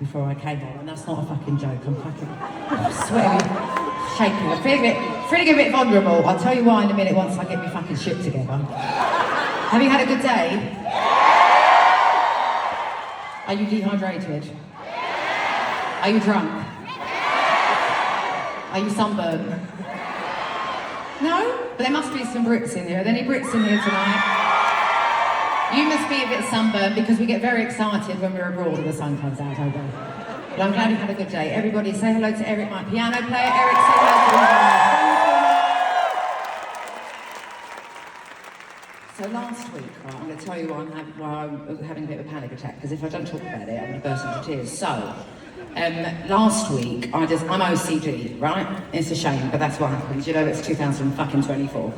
before I came on, and that's not a fucking joke. I'm sweating, shaking. I'm feeling a bit vulnerable. I'll tell you why in a minute once I get my fucking shit together. Have you had a good day? Are you dehydrated? Are you drunk? Are you sunburned? No? But there must be some Brits in here. Are there any Brits in here tonight? You must be a bit sunburned because we get very excited when we're abroad and the sun comes out, don't we? But I'm glad you had a good day. Everybody say hello to Eric, my piano player. Eric, say hello to So last week, right, I'm going to tell you why I'm having a bit of a panic attack, because if I don't talk about it, I'm going to burst into tears. So, last week, I'm OCD, right? It's a shame, but that's what happens. You know, it's 2024.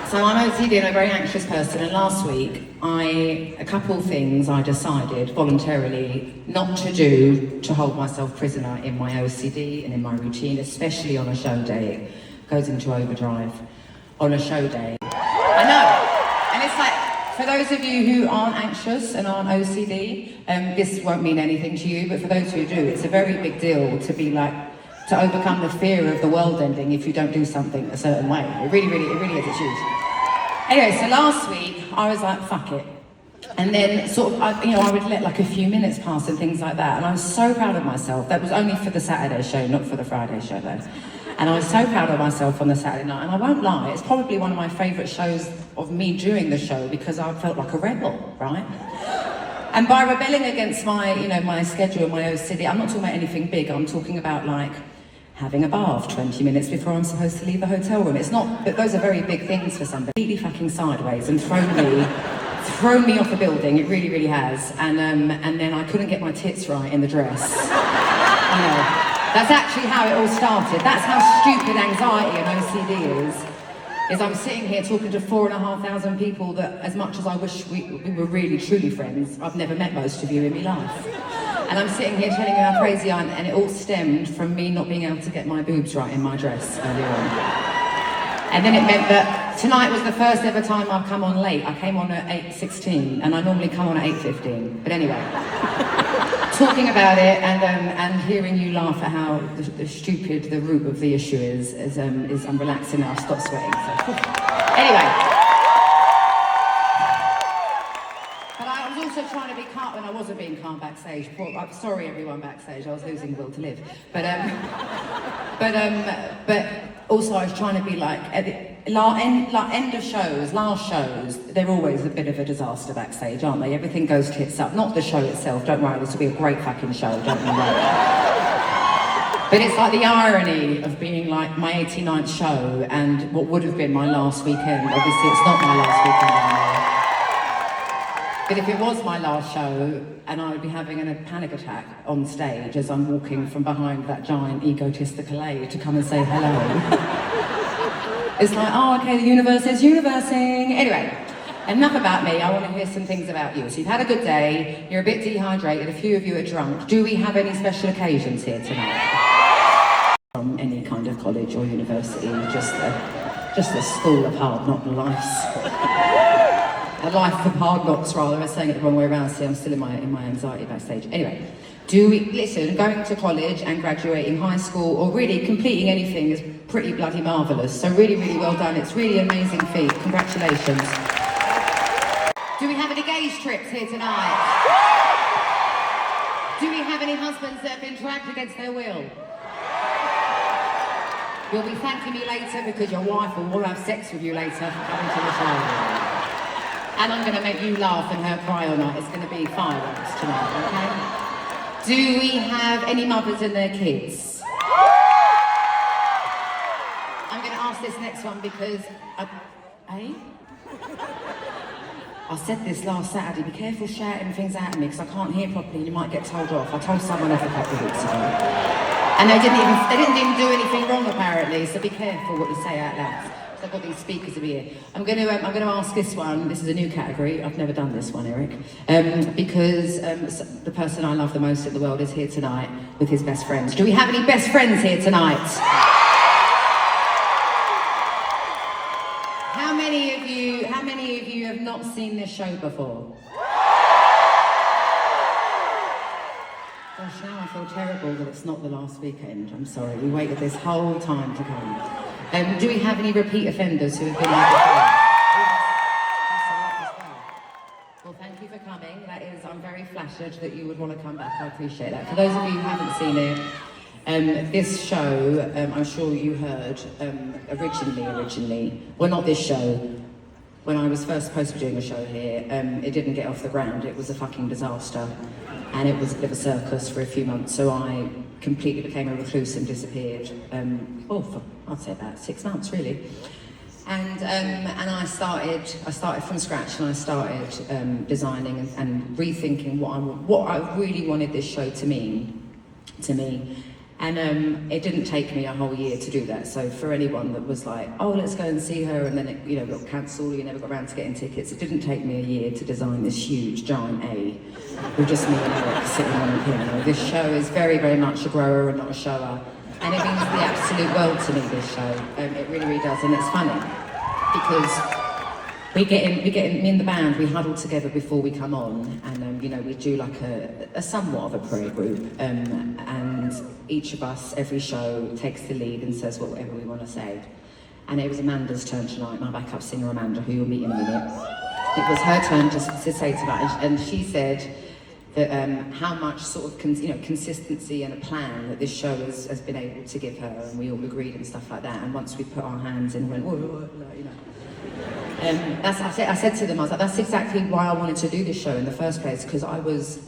So I'm OCD and I'm a very anxious person, and last week, a couple of things I decided voluntarily not to do to hold myself prisoner in my OCD and in my routine, especially on a show day. It goes into overdrive on a show day. I know, and it's like, for those of you who aren't anxious and aren't OCD, this won't mean anything to you, but for those who do, it's a very big deal to be like, to overcome the fear of the world ending if you don't do something a certain way. It really is, it's huge. Anyway, so last week, I was like, fuck it. And then sort of, I would let like a few minutes pass and things like that, and I was so proud of myself. That was only for the Saturday show, not for the Friday show though. And I was so proud of myself on the Saturday night, and I won't lie, it's probably one of my favourite shows of me during the show because I felt like a rebel, right? And by rebelling against my, my schedule, my OCD, I'm not talking about anything big, I'm talking about like having a bath 20 minutes before I'm supposed to leave the hotel room. It's not, but those are very big things for somebody. Completely fucking sideways and thrown me off a building, it really has. And then I couldn't get my tits right in the dress. That's actually how it all started. That's how stupid anxiety and OCD is I'm sitting here talking to 4,500 people that, as much as I wish we were really truly friends, I've never met most of you in my life. And I'm sitting here telling you how crazy I am, and it all stemmed from me not being able to get my boobs right in my dress earlier on. And then it meant that tonight was the first ever time I've come on late. I came on at 8:16, and I normally come on at 8:15. But anyway, talking about it and hearing you laugh at how the stupid the root of the issue is I'm relaxing now. I've stopped sweating. So. Anyway. But I was also trying to be calm when I wasn't being calm backstage. I'm sorry, everyone backstage. I was losing the will to live. But also I was trying to be like at the end of shows, last shows, they're always a bit of a disaster backstage, aren't they? Everything goes tits up. Not the show itself. Don't worry, this will be a great fucking show. Don't you worry. But it's like the irony of being like my 89th show and what would have been my last weekend. Obviously, it's not my last weekend anymore. But if it was my last show, and I would be having a panic attack on stage as I'm walking from behind that giant egotistical A to come and say hello. It's like, oh, okay, the universe is universing. Anyway, enough about me. I want to hear some things about you. So you've had a good day, you're a bit dehydrated, a few of you are drunk. Do we have any special occasions here tonight? From any kind of college or university, just the school of hard knock lives. A life of hard knocks, rather. I'm saying it the wrong way around. See, I'm still in my anxiety backstage. Anyway, listen, going to college and graduating high school or really completing anything is pretty bloody marvellous. So really well done. It's really an amazing feat. Congratulations. Do we have any gays trips here tonight? Do we have any husbands that have been dragged against their will? You'll be thanking me later because your wife will want to have sex with you later for coming to the show. And I'm going to make you laugh and her cry all night. It's going to be fireworks tonight, okay? Do we have any mothers and their kids? I'm going to ask this next one because... I said this last Saturday, be careful shouting things at me because I can't hear properly and you might get told off. I told someone off a couple of weeks ago. And they didn't even do anything wrong apparently, so be careful what you say out loud. I've got these speakers over here. I'm going to ask this one. This is a new category. I've never done this one, Eric. Because the person I love the most in the world is here tonight with his best friends. Do we have any best friends here tonight? How many of you have not seen this show before? Gosh, now I feel terrible that it's not the last weekend. I'm sorry, we waited this whole time to come. Do we have any repeat offenders who have been here before? That's a lot as well. Well, thank you for coming. I'm very flattered that you would want to come back. I appreciate that. For those of you who haven't seen it, this show, I'm sure you heard, originally, well, not this show. When I was first supposed to be doing a show here, it didn't get off the ground. It was a fucking disaster. And it was a bit of a circus for a few months, so I completely became a recluse and disappeared. For, I'd say about 6 months, really. And I started from scratch, and I started designing and rethinking what I really wanted this show to mean to me. And it didn't take me a whole year to do that. So for anyone that was like, oh, let's go and see her, and then it got cancelled, or you never got around to getting tickets, it didn't take me a year to design this huge giant A with just me and Eric sitting on the piano. This show is very, very much a grower and not a shower, and it means the absolute world to me, this show. It really, really does, and it's funny because me and the band, we huddle together before we come on, and we do like a somewhat of a prayer group, and each of us, every show, takes the lead and says whatever we want to say. And it was Amanda's turn tonight, my backup singer Amanda, who you'll meet in a minute. It was her turn to say tonight, and she said that how much sort of consistency and a plan that this show has been able to give her, and we all agreed and stuff like that. And once we put our hands in, went, I said to them, I was like, that's exactly why I wanted to do this show in the first place, because I was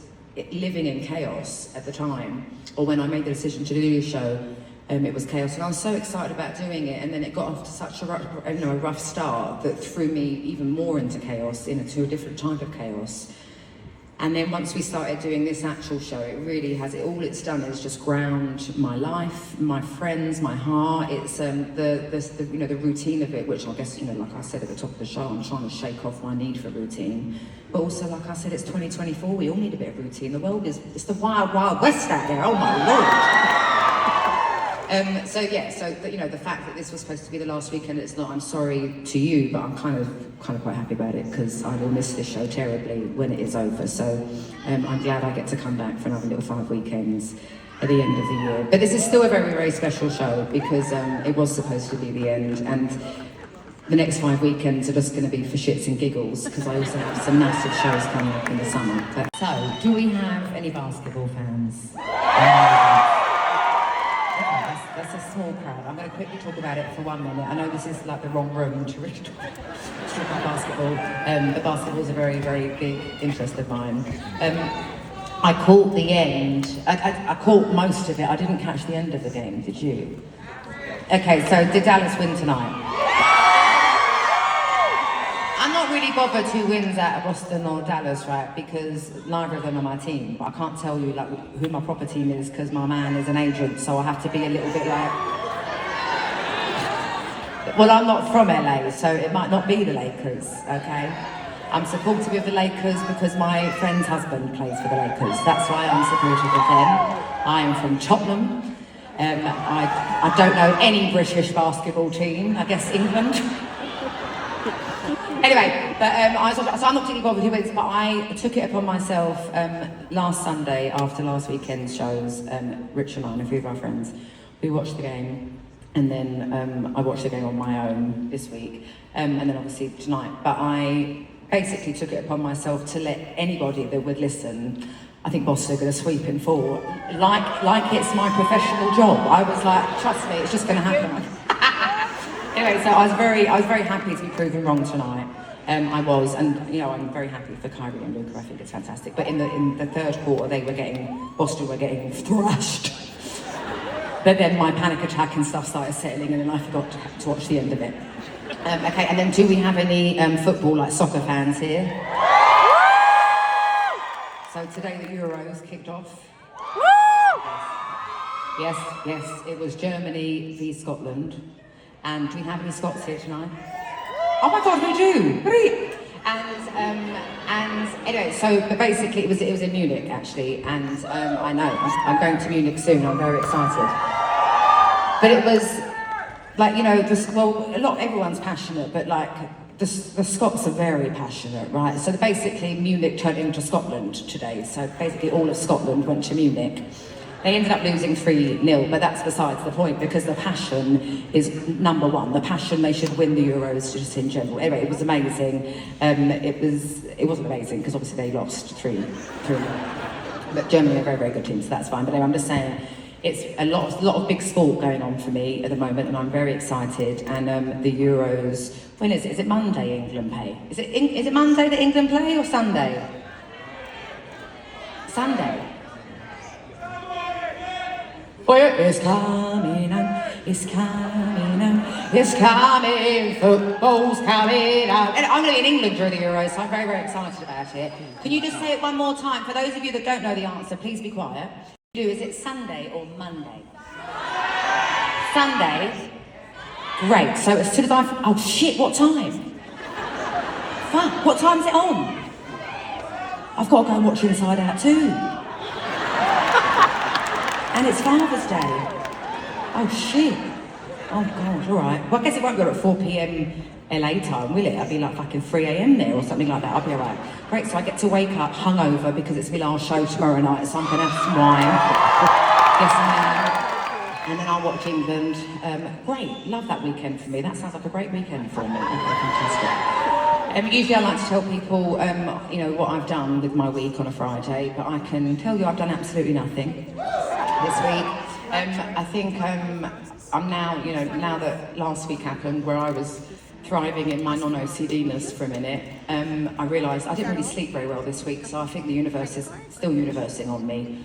living in chaos at the time, or when I made the decision to do this show, it was chaos, and I was so excited about doing it, and then it got off to such a rough start that threw me even more into chaos, into a different type of chaos. And then once we started doing this actual show, it really has, all it's done is just ground my life, my friends, my heart. It's the routine of it, which I guess, like I said at the top of the show, I'm trying to shake off my need for routine. But also, like I said, it's 2024, we all need a bit of routine. The world it's the wild, wild west out there, oh my lord. The fact that this was supposed to be the last weekend, it's not, I'm sorry to you, but I'm kind of quite happy about it, because I will miss this show terribly when it is over. So I'm glad I get to come back for another little 5 weekends at the end of the year. But this is still a very, very special show, because it was supposed to be the end, and the next 5 weekends are just going to be for shits and giggles, because I also have some massive shows coming up in the summer. So, do we have any basketball fans? That's a small crowd. I'm going to quickly talk about it for 1 minute. I know this is like the wrong room to really talk about basketball, but basketball is a very, very big interest of mine. I caught the end. I caught most of it. I didn't catch the end of the game, did you? Okay, so did Dallas win tonight? I'm not really bothered who wins out of Boston or Dallas, right? Because neither of them are my team. But I can't tell you like who my proper team is, because my man is an agent, so I have to be a little bit like... Well, I'm not from LA, so it might not be the Lakers, okay? I'm supportive of the Lakers because my friend's husband plays for the Lakers. That's why I'm supportive of them. I am from Tottenham. I don't know any British basketball team. I guess England. Anyway, so I'm not particularly bothered who wins, but I took it upon myself last Sunday after last weekend's shows. Rich and I and a few of our friends, we watched the game, and then I watched the game on my own this week, and then obviously tonight. But I basically took it upon myself to let anybody that would listen. I think Boston are going to sweep in 4, like it's my professional job. I was like, trust me, it's just going to happen. Anyway, so I was very happy to be proven wrong tonight. I was, and I'm very happy for Kyrie and Luka. I think it's fantastic. But in the third quarter, Boston were getting thrashed. But then my panic attack and stuff started settling, and then I forgot to watch the end of it. Okay, and then do we have any football, like soccer fans here? So today the Euros kicked off. Yes, it was Germany v Scotland. And do we have any Scots here tonight? Oh my God, we do! Great! And anyway, but basically it was in Munich actually, and I know I'm going to Munich soon. I'm very excited. But it was like everyone's passionate, but like the Scots are very passionate, right? So basically Munich turned into Scotland today. So basically all of Scotland went to Munich. They ended up losing 3-0, but that's besides the point because the passion is number one. The passion they should win the Euros just in general. Anyway, it was amazing. It wasn't amazing because obviously they lost 3-0. But Germany are a very, very good team, so that's fine. But anyway, I'm just saying it's a lot of big sport going on for me at the moment, and I'm very excited. And the Euros, when is it? Is it Monday England play? Is it Monday that England play or Sunday? Sunday. It's coming on, it's coming on, it's coming, football's coming on. And I'm going to be in England during the Euros, so I'm very, very excited about it. Can you just say it one more time? For those of you that don't know the answer, please be quiet. Is it Sunday or Monday? Sunday? Great, so as soon as oh shit, what time? Fuck, what time's it on? I've got to go and watch Inside Out too. And it's Father's Day. Oh shit. Oh god, alright. Well, I guess it won't go at 4 p.m. LA time, will it? I'll be like fucking 3 a.m. there or something like that. I'll be alright. Great, so I get to wake up hungover because it's my last show tomorrow night, so I'm gonna have some wine. Yes, I am. And then I'll watch England. Great, love that weekend for me. That sounds like a great weekend for me. Okay, fantastic. Usually I like to tell people, you know, what I've done with my week on a Friday, but I can tell you I've done absolutely nothing this week. I think I'm now, you know, now that last week happened where I was thriving in my non-OCD-ness for a minute, I realised I didn't really sleep very well this week, so I think the universe is still universing on me.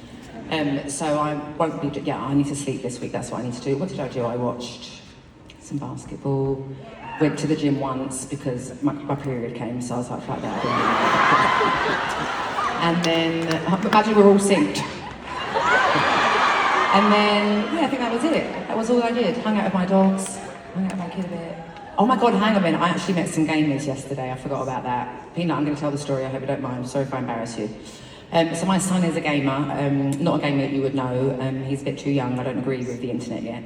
So I won't be, I need to sleep this week, that's what I need to do. What did I do? I watched some basketball, went to the gym once because my period came, so I was like that. And then, imagine we're all synced. And then, yeah, I think that was it. That was all I did. Hung out with my dogs, hung out with my kid a bit. Oh my God, hang on a minute. I actually met some gamers yesterday. I forgot about that. Peanut, I'm going to tell the story. I hope you don't mind. Sorry if I embarrass you. So my son is a gamer. Not a gamer that you would know. He's a bit too young. I don't agree with the internet yet.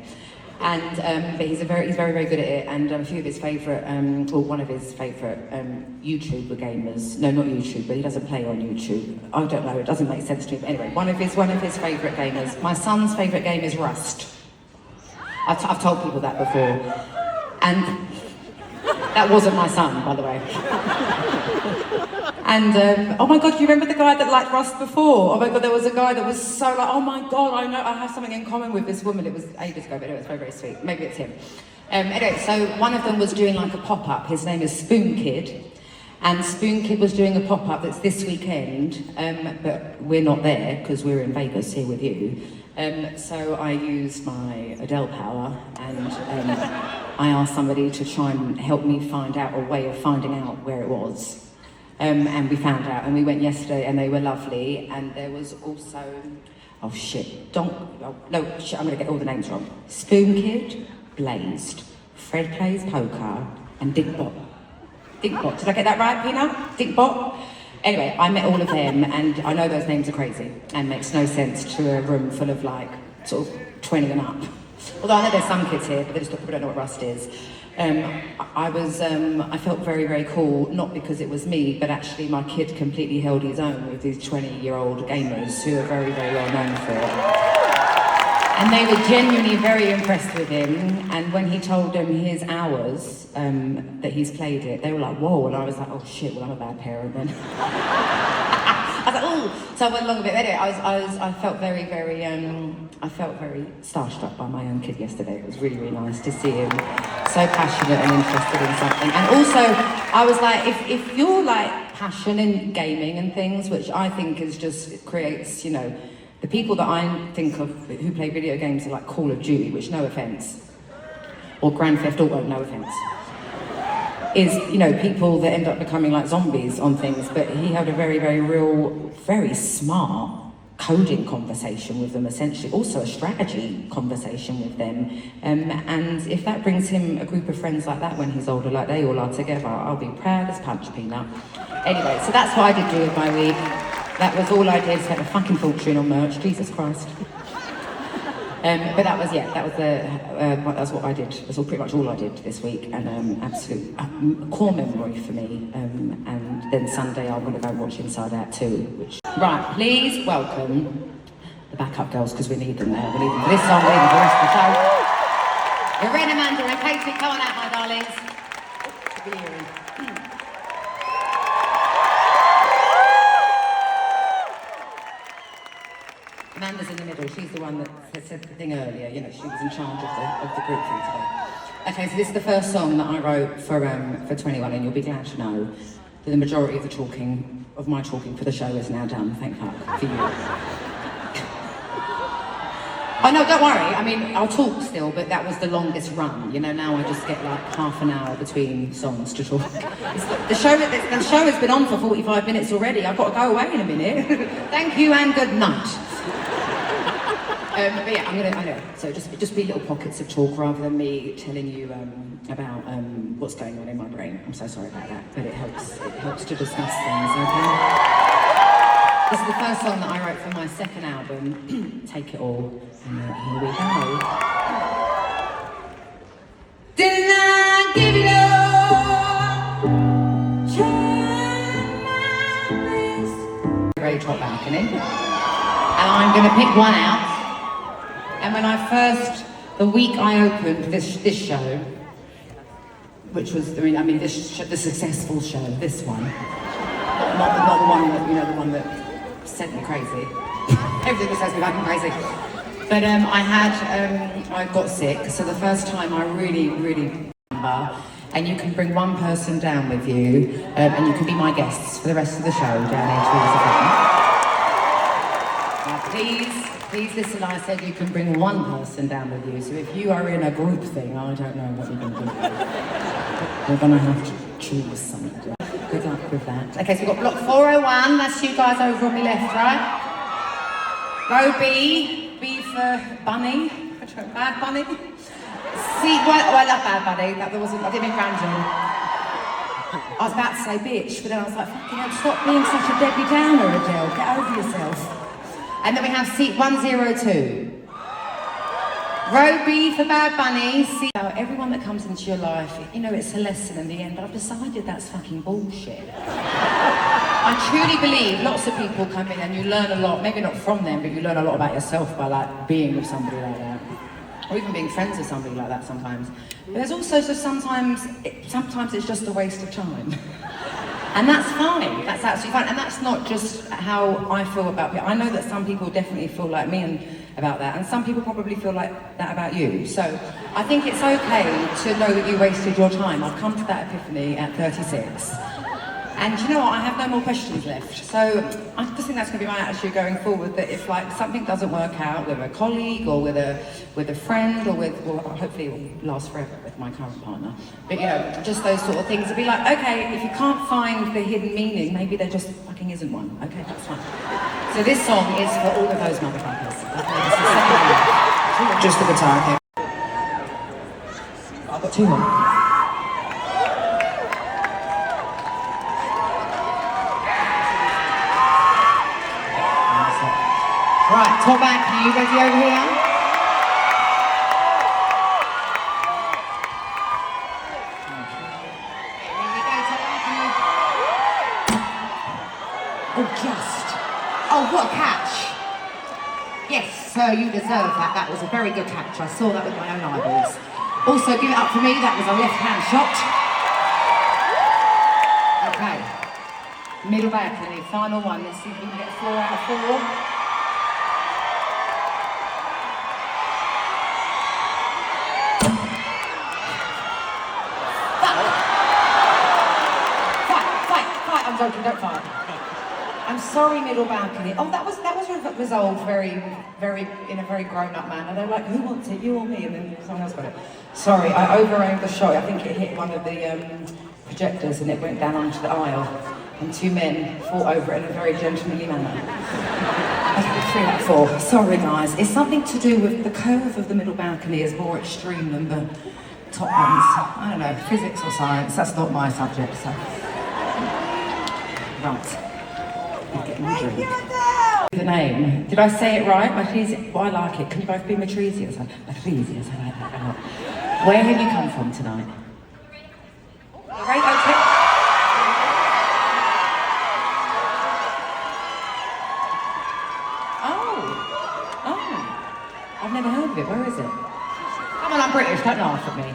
And but he's very, very good at it. And a few of his favourite, or one of his favourite YouTuber gamers. No, not YouTube, but he doesn't play on YouTube. I don't know. It doesn't make sense to me. But anyway, one of his favourite gamers. My son's favourite game is Rust. I've told people that before, and that wasn't my son, by the way. And oh my God, do you remember the guy that liked Rust before? Oh my God, there was a guy that was so like, oh my God, I know I have something in common with this woman. It was ages ago, but anyway, it's very, very sweet. Maybe it's him. Anyway, so one of them was doing like a pop-up. His name is Spoon Kid. And Spoon Kid was doing a pop-up that's this weekend, but we're not there because we're in Vegas here with you. So I used my Adele power and I asked somebody to try and help me find out a way of finding out where it was. And we found out, and we went yesterday, and they were lovely. And there was also, oh shit, I'm gonna get all the names wrong. Spoon Kid, Blazed, Fred Plays Poker, and Dinkbot. Dinkbot, did I get that right, Peanut? Dinkbot? Anyway, I met all of them, and I know those names are crazy, and makes no sense to a room full of like, sort of 20 and up. Although I know there's some kids here, but they just probably don't know what Rust is. I felt very, very cool, not because it was me, but actually my kid completely held his own with these 20-year-old gamers who are very, very well known for it. And they were genuinely very impressed with him, and when he told them his hours that he's played it, they were like, whoa, and I was like, oh shit, well I'm a bad parent then. I was like, oh, so I went along a bit. Anyway, I felt very, very, I felt very starstruck by my own kid yesterday. It was really, really nice to see him so passionate and interested in something. And also, I was like, if you're like passion in gaming and things, which I think is just, it creates, you know, the people that I think of who play video games are like Call of Duty, which no offence, or Grand Theft Auto, no offence, is, you know, people that end up becoming like zombies on things, but he had a very, very real, very smart coding conversation with them, essentially, also a strategy conversation with them, and if that brings him a group of friends like that when he's older, like they all are together, I'll be proud as punch, Peanut. Anyway, so that's what I did do with my week. That was all I did, spent a fucking fortune on merch, Jesus Christ. That's what I did. That's all pretty much all I did this week, and absolute core memory for me. And then Sunday I'm going to go watch Inside Out 2. Right, please welcome the backup girls because we need them there. We need them for this song, we need them for the rest of the show. Irene, Amanda, and Katie, come on out, my darlings. Amanda's in the middle. She's the one that said the thing earlier. You know, she was in charge of the group thing today. Okay, so this is the first song that I wrote for 21, and you'll be glad to know that the majority of my talking for the show is now done. Thank fuck for you. Oh no, don't worry. I mean, I'll talk still, but that was the longest run. You know, now I just get like half an hour between songs to talk. The show has been on for 45 minutes already. I've got to go away in a minute. Thank you and good night. But yeah, I know. So just be little pockets of talk rather than me telling you about what's going on in my brain. I'm so sorry about that, but it helps to discuss things. Okay. This is the first song that I wrote for my second album, Take It All, and here we go. Didn't I give it all? Try my best. Very top balcony, and I'm going to pick one out. And when the week I opened this show, which was, the successful show, this one, not the one that, you know, the one that sent me crazy. Everything that says me fucking crazy. But I got sick, so the first time I really remember, and you can bring one person down with you, and you can be my guests for the rest of the show down here towards the front. Please listen, I said you can bring one person down with you, so if you are in a group thing, I don't know what you're going to do. We're going to have to choose something. Good luck with that. Okay, so we've got block 401, that's you guys over on my left, right? Row B for Bunny, Bad Bunny. I love Bad Bunny, I didn't mean random. I was about to say bitch, but then I was like, fucking hell, stop being such a Debbie Downer, Adele, get over yourself. And then we have seat 102. Row B for Bad Bunny. Everyone that comes into your life, you know, it's a lesson in the end, but I've decided that's fucking bullshit. I truly believe lots of people come in and you learn a lot, maybe not from them, but you learn a lot about yourself by like being with somebody like that. Or even being friends with somebody like that sometimes. But there's also sometimes it's just a waste of time. And that's fine, that's absolutely fine. And that's not just how I feel about people. I know that some people definitely feel like me about that, and some people probably feel like that about you. So I think it's okay to know that you wasted your time. I've come to that epiphany at 36. And you know what, I have no more questions left. So I just think that's going to be my attitude going forward, that if like something doesn't work out with a colleague or with a friend or hopefully it will last forever with my current partner. But you know, just those sort of things, to be like, okay, if you can't find the hidden meaning, maybe there just fucking isn't one. Okay, that's fine. So this song is for all of those motherfuckers. Okay, this is just the guitar, okay? I've got two more. Right, top back, are you ready over here? Here we go, top back. Oh, just. Oh, what a catch. Yes, sir, you deserve that. That was a very good catch. I saw that with my own eyeballs. Also, give it up for me, that was a left-hand shot. Okay. Middle balcony, final one. Let's see if we can get 4 out of 4. Don't fight. I'm sorry, middle balcony. Oh, that was resolved in a very grown-up manner. They were like, who wants it, you or me? And then someone else got it. Sorry, I over-aimed the shot. I think it hit one of the projectors and it went down onto the aisle. And two men fought over it in a very gentlemanly manner. 3 out of 4. Sorry, guys. It's something to do with the curve of the middle balcony is more extreme than the top ones. I don't know, physics or science. That's not my subject, so. Right. I'm getting a drink. The name. Did I say it right? Matresias. Well, I like it. Can you both be Matresias? Matresias, I like that a lot. Where have you come from tonight? Right, okay. Oh. I've never heard of it. Where is it? Come on, I'm British. Don't laugh at me.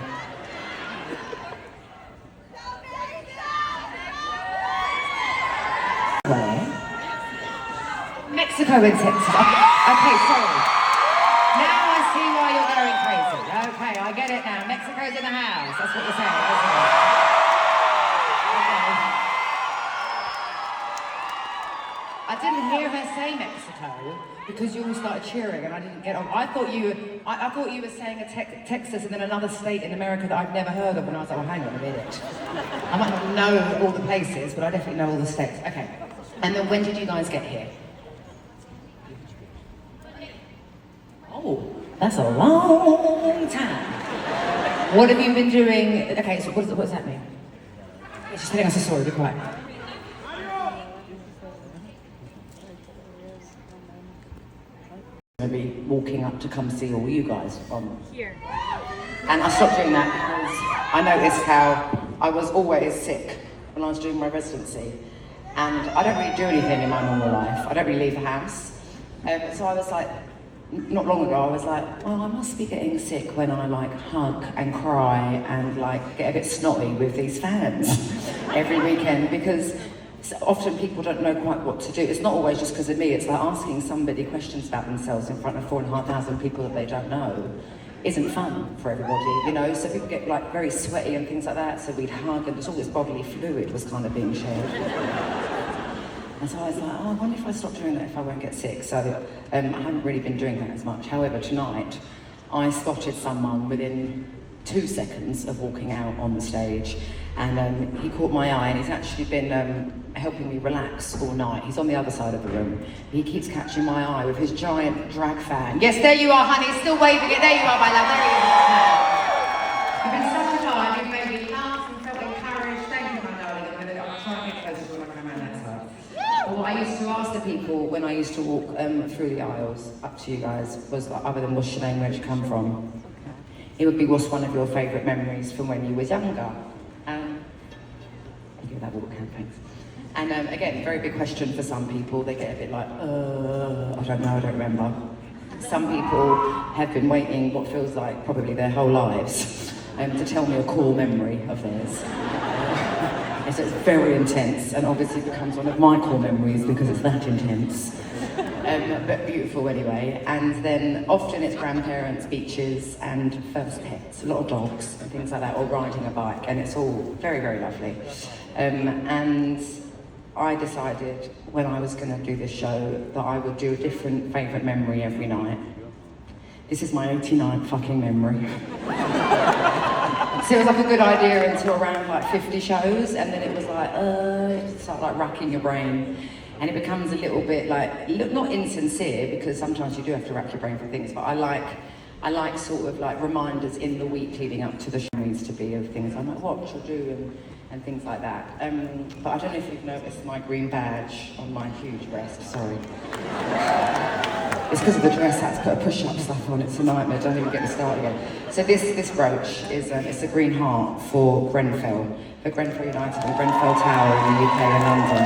Where? Mexico and Texas. Okay, sorry. Now I see why you're going crazy. Okay, I get it now. Mexico's in the house. That's what you're saying, isn't it? Okay. I didn't hear her say Mexico because you all started cheering and I didn't get on. I thought you were saying Texas and then another state in America that I've never heard of, and I was like, well, hang on a minute. I might not know all the places, but I definitely know all the states. Okay. And then when did you guys get here? Oh, that's a long time. What have you been doing? Okay, so what does that mean? She's telling us a story, be quiet. Maybe walking up to come see all you guys from here. And I stopped doing that because I noticed how I was always sick when I was doing my residency. And I don't really do anything in my normal life. I don't really leave the house. So I was like, not long ago, I was like, well, I must be getting sick when I like hug and cry and like get a bit snotty with these fans every weekend, because often people don't know quite what to do. It's not always just because of me. It's like asking somebody questions about themselves in front of 4,500 people that they don't know isn't fun for everybody, you know? So people get like very sweaty and things like that, so we'd hug and all this bodily fluid was kind of being shared. And so I was like, oh, I wonder if I stop doing that if I won't get sick. So I haven't really been doing that as much. However, tonight, I spotted someone within 2 seconds of walking out on the stage, and he caught my eye, and he's actually been helping me relax all night. He's on the other side of the room. He keeps catching my eye with his giant drag fan. Yes, there you are, honey, he's still waving it. There you are, my love, there you are. You've been such a time, you've made me laugh and felt encouraged. Thank you, my darling. I'm trying to get closer to when I come around that side. Well, I used to ask the people when I used to walk through the aisles up to you guys was, other than what's your name, where'd you come from? It would be, what's one of your favourite memories from when you was younger? Give that walk, thanks. And again, very big question for some people. They get a bit like, I don't know, I don't remember. Some people have been waiting what feels like probably their whole lives to tell me a cool memory of theirs. And so it's very intense, and obviously becomes one of my core memories because it's that intense. But beautiful anyway. And then often it's grandparents, beaches, and first pets, a lot of dogs and things like that, or riding a bike, and it's all very, very lovely. And I decided when I was going to do this show that I would do a different favourite memory every night. This is my 89th fucking memory. So it was like a good idea until around like 50 shows, and then it was like, you start like racking your brain, and it becomes a little bit like, not insincere, because sometimes you do have to rack your brain for things, but I like sort of like reminders in the week leading up to the show needs to be of things I might watch or do and things like that. But I don't know if you've noticed my green badge on my huge breast, sorry. It's because of the dress, I had to put a push-up stuff on, it's a nightmare, don't even get me started again. So this brooch is it's a green heart for Grenfell United and Grenfell Tower in the UK and London.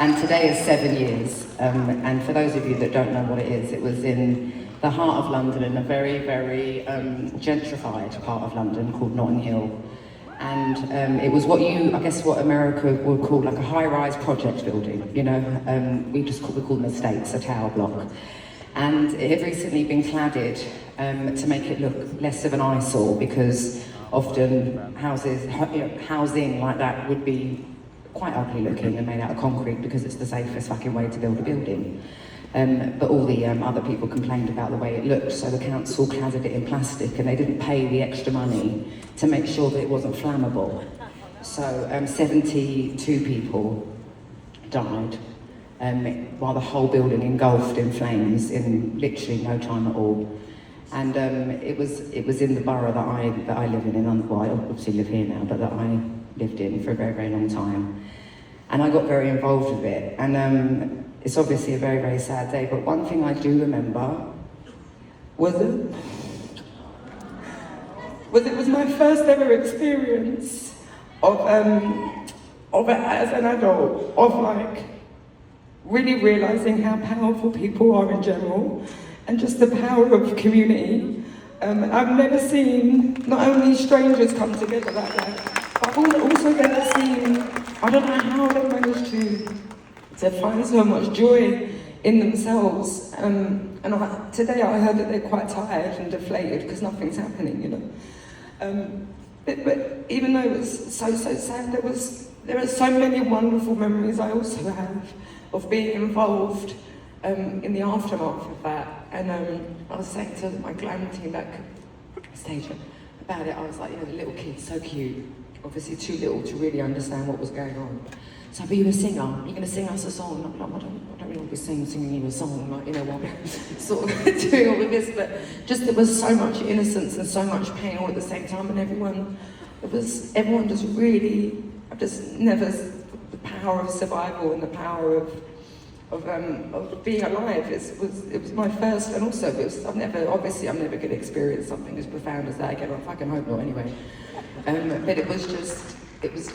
And today is 7 years, and for those of you that don't know what it is, it was in the heart of London, in a very, very gentrified part of London called Notting Hill. And it was what America would call like a high-rise project building, you know. We call them estates, a tower block. And it had recently been cladded to make it look less of an eyesore, because often housing like that would be quite ugly looking and made out of concrete because it's the safest fucking way to build a building. But all the other people complained about the way it looked, so the council cladded it in plastic, and they didn't pay the extra money to make sure that it wasn't flammable. So 72 people died, while the whole building engulfed in flames in literally no time at all. And it was in the borough that I live in well, I obviously live here now, but that I lived in for a very, very long time. And I got very involved with it. And it's obviously a very, very sad day, but one thing I do remember was it was my first ever experience of it as an adult, of like really realizing how powerful people are in general, and just the power of community. I've never seen not only strangers come together like that, but I've also never seen, I don't know how they managed to find so much joy in themselves. Today I heard that they're quite tired and deflated because nothing's happening, you know. But even though it was so sad, there are so many wonderful memories I also have of being involved in the aftermath of that. And I was saying to my glam team back stage about it, I was like, you know, the little kid's so cute, obviously too little to really understand what was going on. So, but you're a singer, you're going to sing us a song. I'm like, I don't really want to be singing you a song, like, you know, while we're sort of doing all of this, but just there was so much innocence and so much pain all at the same time, and everyone just really, I've just never, the power of survival and the power of being alive. It was my first, and also I'm never going to experience something as profound as that again. I fucking hope not anyway. But it was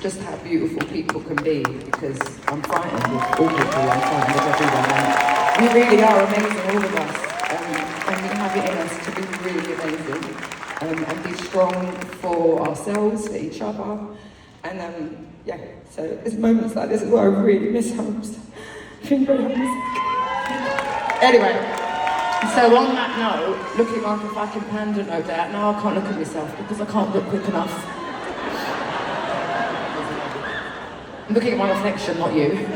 just how beautiful people can be, because I'm frightened of all people, I'm frightened of everyone. And we really are amazing, all of us. And we have it in us to be really amazing. And be strong for ourselves, for each other. And yeah, so there's moments like this is where I really miss homes. Anyway, so on that note, looking like a fucking panda, no doubt. Now I can't look at myself because I can't look quick enough. I'm looking at my reflection, not you.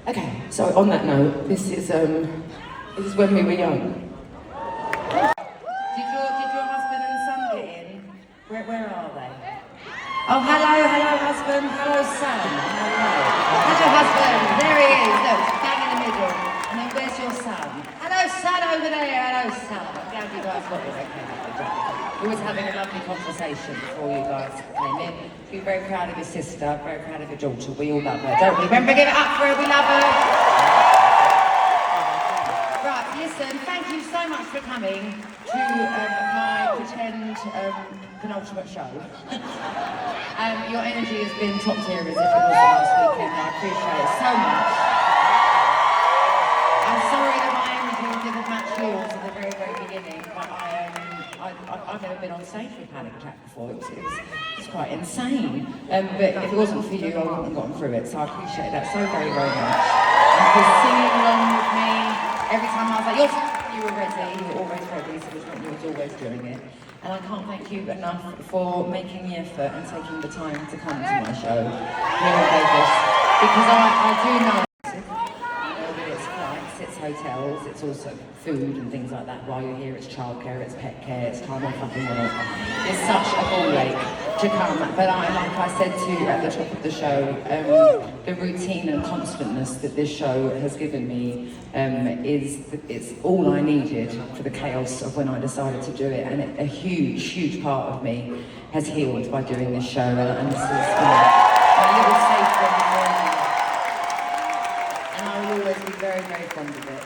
Okay, so on that note, this is when we were young. Did your husband and son get in? Where are they? Oh, hello husband, hello son, hello. That's your husband, there he is, look, bang in the middle. And then where's your son? Hello son over there, hello son. I'm glad you guys got it, okay, good job. We was having a lovely conversation before you guys came in. Be very proud of your sister, very proud of your daughter. We all love her, don't we? Remember, give it up for her, we love her. Right, listen, thank you so much for coming to my pretend penultimate show. Your energy has been top tier as if it was the last weekend. I appreciate it so much. I'm sorry that my energy didn't match yours at the very, very beginning, but I've never been on stage with a panic attack before. It was quite insane. But if it wasn't for you, I wouldn't have gotten through it. So I appreciate that so very, very much. And for singing along with me every time I was like, you were ready, you were always ready, so it was you was always doing it. And I can't thank you enough for making the effort and taking the time to come to my show here in Vegas. Because I do know that it's flights, it's hotels, it's also food and things like that. While you're here, it's childcare, it's pet care, it's time off fucking work. It's such a ball ache to come. But like I said to you at the top of the show, the routine and constantness that this show has given me it's all I needed for the chaos of when I decided to do it. And a huge part of me has healed by doing this show. And this is my little safe room. And I will always be very, very fond of it.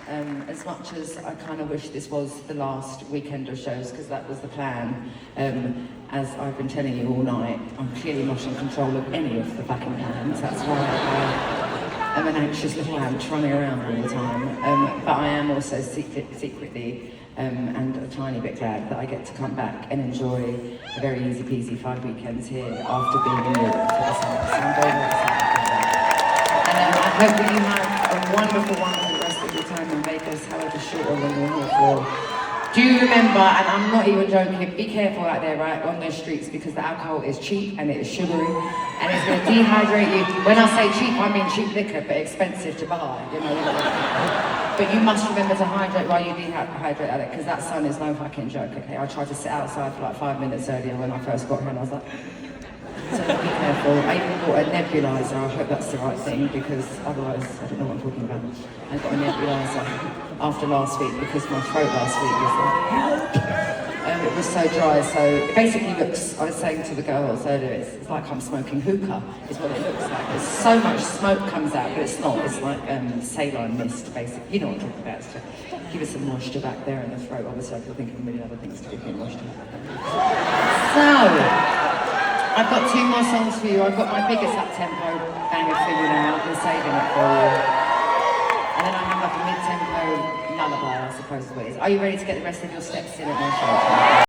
And as much as I kind of wish this was the last weekend of shows, because that was the plan, as I've been telling you all night, I'm clearly not in control of any of the backing plans. That's why I'm an anxious little ant running around all the time. But I am also secretly and a tiny bit glad that I get to come back and enjoy a very easy peasy 5 weekends here after being in Europe for the summer. So I'm very, very excited about that. And I hope that you have a wonderful rest of your time in Vegas, however short or long you're here for. Do you remember, and I'm not even joking, be careful out there, right, on those streets, because the alcohol is cheap and it is sugary and it's going to dehydrate you. When I say cheap, I mean cheap liquor, but expensive to buy, you know. But you must remember to hydrate while you dehydrate at it, because that sun is no fucking joke, okay? I tried to sit outside for like 5 minutes earlier when I first got here and I was like, so be careful. I even bought a nebulizer. I hope that's the right thing, because otherwise I don't know what I'm talking about. I got a nebulizer after last week because my throat last week was It was so dry, so it basically looks, I was saying to the girls earlier, it's like I'm smoking hookah, is what it looks like. There's so much smoke comes out, but it's not. It's like saline mist, basically. You know what I'm talking about. It's to give us some moisture back there in the throat. Obviously, I could think of a million other things to give me moisture. So, I've got 2 more songs for you. I've got my biggest up-tempo banger for you now. I've been saving it for you. And then I have like a mid-tempo lullaby, I suppose is what it is. Are you ready to get the rest of your steps in at my show?